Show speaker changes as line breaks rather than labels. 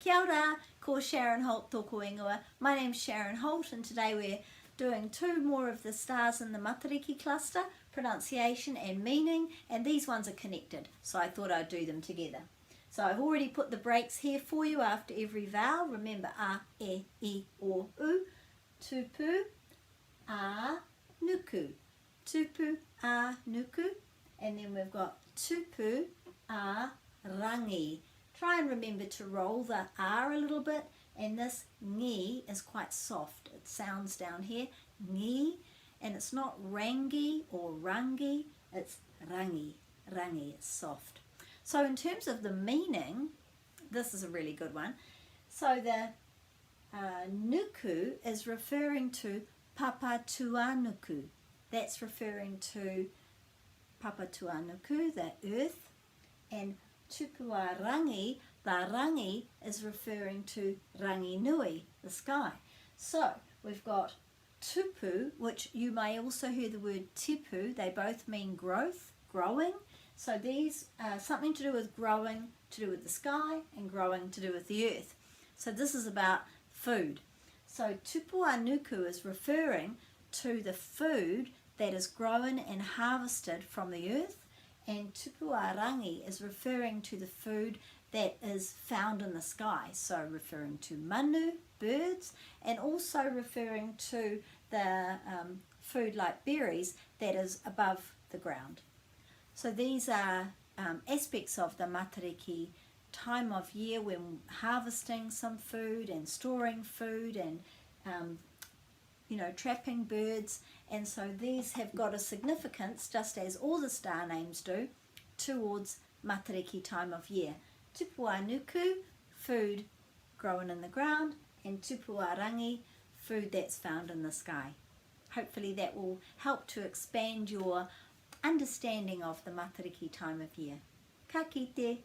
Kia ora, ko Sharon Holt tōku ingoa. My name's Sharon Holt and today we're doing two more of the stars in the Matariki cluster, pronunciation and meaning, and these ones are connected, so I thought I'd do them together. So I've already put the breaks here for you after every vowel. Remember a, e, I, o, u. Tupu, a, nuku. Tupu, a, nuku. And then we've got tupu, a, rangi. Try and remember to roll the R a little bit, and this ngi is quite soft. It sounds down here, ngi, and it's not rangi or rangi, it's rangi. Rangi, it's soft. So in terms of the meaning, this is a really good one. So the nuku is referring to Papatuanuku. That's referring to Papatuanuku, the earth, and Tupua rangi, the rangi is referring to rangi nui, the sky. So we've got tupu, which you may also hear the word tipu. They both mean growth, growing. So these are something to do with growing, to do with the sky, and growing to do with the earth. So this is about food. So tupua nuku is referring to the food that is grown and harvested from the earth, and tupua rangi is referring to the food that is found in the sky, so referring to manu, birds, and also referring to the food like berries that is above the ground. So these are aspects of the Matariki time of year when harvesting some food and storing food and trapping birds, and so these have got a significance, just as all the star names do, towards Matariki time of year. Tupua nuku, food growing in the ground, and tupua rangi, food that's found in the sky. Hopefully that will help to expand your understanding of the Matariki time of year. Ka kite.